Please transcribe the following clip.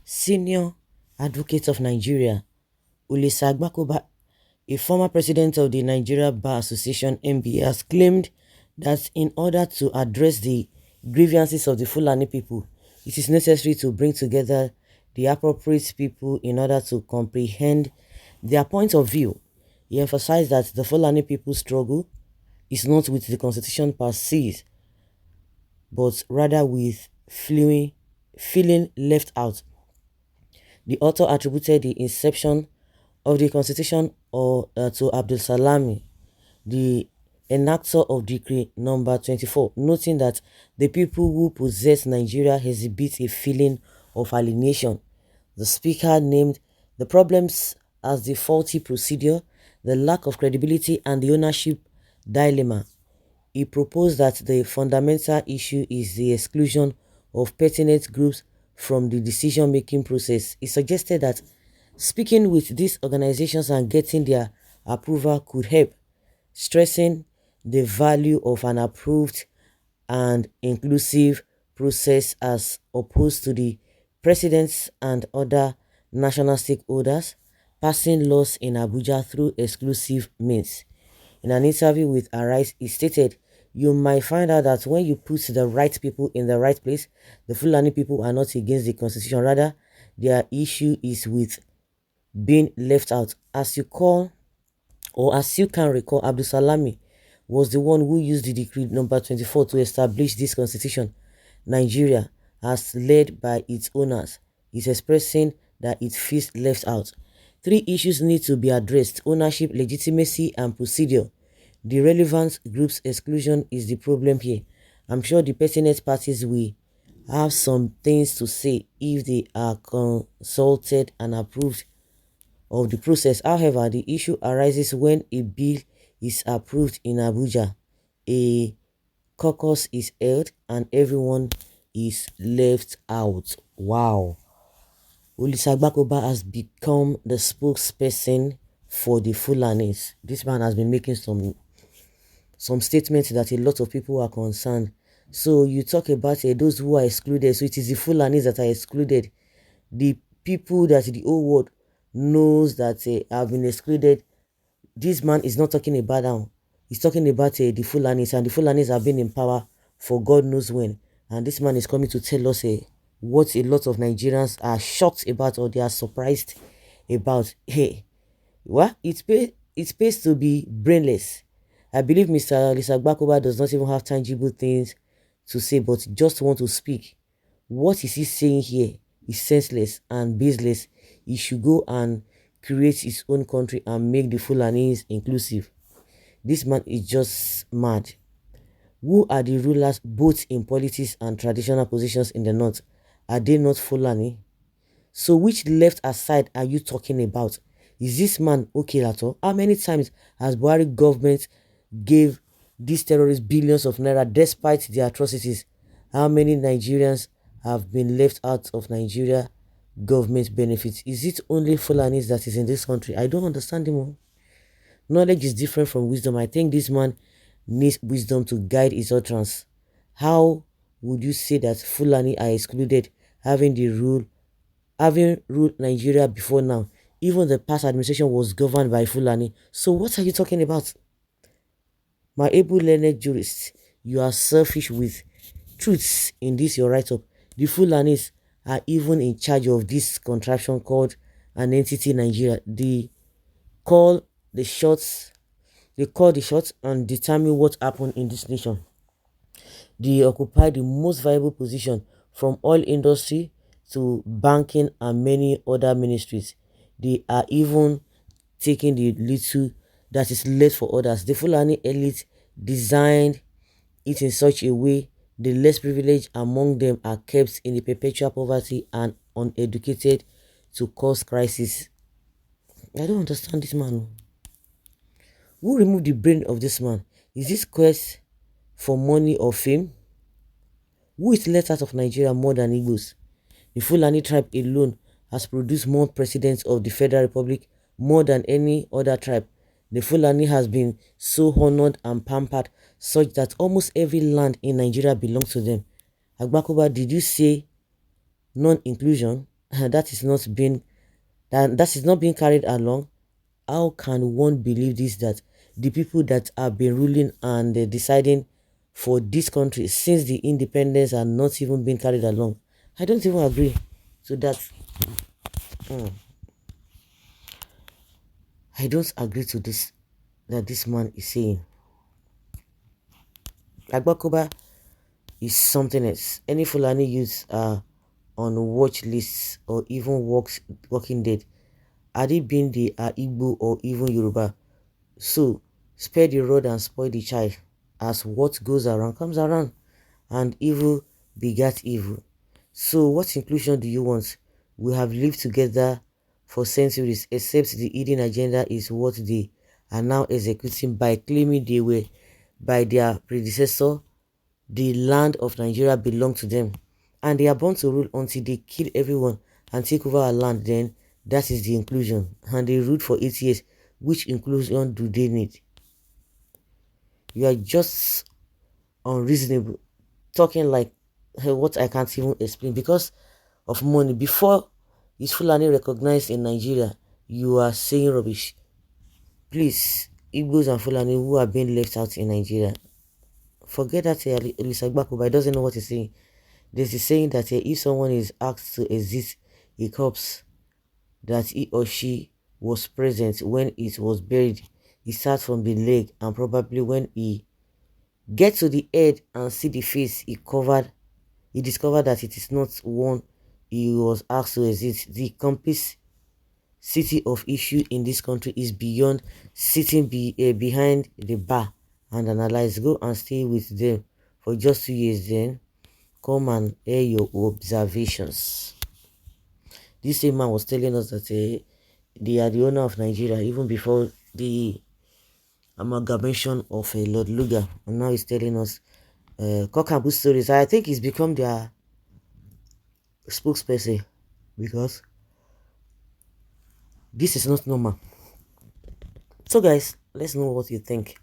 Senior Advocate of Nigeria, Agbakoba, a former president of the Nigeria Bar Association (NBA), has claimed that in order to address the grievances of the Fulani people, it is necessary to bring together the appropriate people in order to comprehend their point of view. He emphasized that the Fulani people's struggle is not with the constitution per se, but rather with feeling left out. The author attributed the inception of the constitution to Abdul Salami, the enactor of Decree number 24, noting that the people who possess Nigeria exhibit a feeling of alienation. The speaker named the problems as the faulty procedure, the lack of credibility, and the ownership dilemma. He proposed that the fundamental issue is the exclusion of pertinent groups from the decision-making process. He suggested that speaking with these organizations and getting their approval could help, stressing the value of an approved and inclusive process as opposed to the presidents and other national stakeholders passing laws in Abuja through exclusive means. In an interview with Arise, he stated, "You might find out that when you put the right people in the right place, the Fulani people are not against the constitution. Rather, their issue is with being left out. As you can recall, Abdul Salami was the one who used the decree number 24 to establish this constitution. Nigeria, as led by its owners, is expressing that it feels left out. Three issues need to be addressed: ownership, legitimacy, and procedure. The relevant group's exclusion is the problem here. I'm sure the pertinent parties will have some things to say if they are consulted and approved of the process. However, the issue arises when a bill is approved in Abuja, a caucus is held, and everyone is left out." Wow. Agbakoba has become the spokesperson for the Fulanis. This man has been making some statements that a lot of people are concerned. So you talk about those who are excluded. So it is the Fulanis that are excluded. The people that the whole world knows that have been excluded. This man is not talking about now. He's talking about the Fulanis, and the Fulanis have been in power for God knows when. And this man is coming to tell us what a lot of Nigerians are shocked about, or they are surprised about. Hey, what? It pays to be brainless. I believe Mr. Agbakoba does not even have tangible things to say, but just want to speak. What is he saying here is senseless and baseless. He should go and create his own country and make the Fulanis inclusive. This man is just mad. Who are the rulers both in politics and traditional positions in the north? Are they not Fulani? So which left aside are you talking about? Is this man okay at all? How many times has Buhari government gave these terrorists billions of naira despite their atrocities? How many Nigerians have been left out of Nigeria government benefits? Is it only Fulanis that is in this country? I don't understand him all. Knowledge is different from wisdom. I think this man needs wisdom to guide his utterance. How would you say that Fulani are excluded, having ruled Nigeria before now? Even the past administration was governed by Fulani. So what are you talking about? My able learned jurists, you are selfish with truths in this your write-up. The Fulanis are even in charge of this contraption called an entity Nigeria. They call the shots and determine what happened in this nation. They occupy the most viable position, from oil industry to banking and many other ministries. They are even taking the little that is left for others. The Fulani elite designed it in such a way the less privileged among them are kept in a perpetual poverty and uneducated to cause crisis. I don't understand this man. Who removed the brain of this man? Is this quest for money or fame? Who is let out of Nigeria more than Igbos? The Fulani tribe alone has produced more presidents of the Federal Republic more than any other tribe. The Fulani has been so honored and pampered such that almost every land in Nigeria belongs to them. Agbakoba, did you say non-inclusion? that is not being that is not being carried along. How can one believe this, that the people that have been ruling and deciding for this country since the independence are not even being carried along? I don't even agree to that. Mm, I don't agree to this that this man is saying. Agbakoba is something else. Any Fulani youths are on watch lists or even walking dead. Are they being the Igbo or even Yoruba? So spare the rod and spoil the child, as what goes around comes around, and evil begat evil. So what inclusion do you want? We have lived together for centuries, except the hidden agenda is what they are now executing by claiming they were by their predecessor. The land of Nigeria belonged to them, and they are born to rule until they kill everyone and take over our land. Then that is the inclusion, and they ruled for 8 years. Which inclusion do they need? You are just unreasonable, talking like what I can't even explain because of money. Before is Fulani recognized in Nigeria, you are saying rubbish. Please, Igbos and Fulani who are being left out in Nigeria, forget that Elisa Agbakoba doesn't know what he's saying. There's a saying that if someone is asked to exit a corpse, that he or she was present when it was buried, he starts from the leg, and probably when he gets to the head and see the face he discovered that it is not one he was asked to exit. The complexity of issue in this country is beyond sitting behind the bar and analyze. Go and stay with them for just 2 years, then come and air your observations. This same man was telling us that they are the owner of Nigeria even before the amalgamation of Lord Lugar, and now he's telling us cock and bull stories. I think he's become their spokesperson because this is not normal. So, guys, let's know what you think.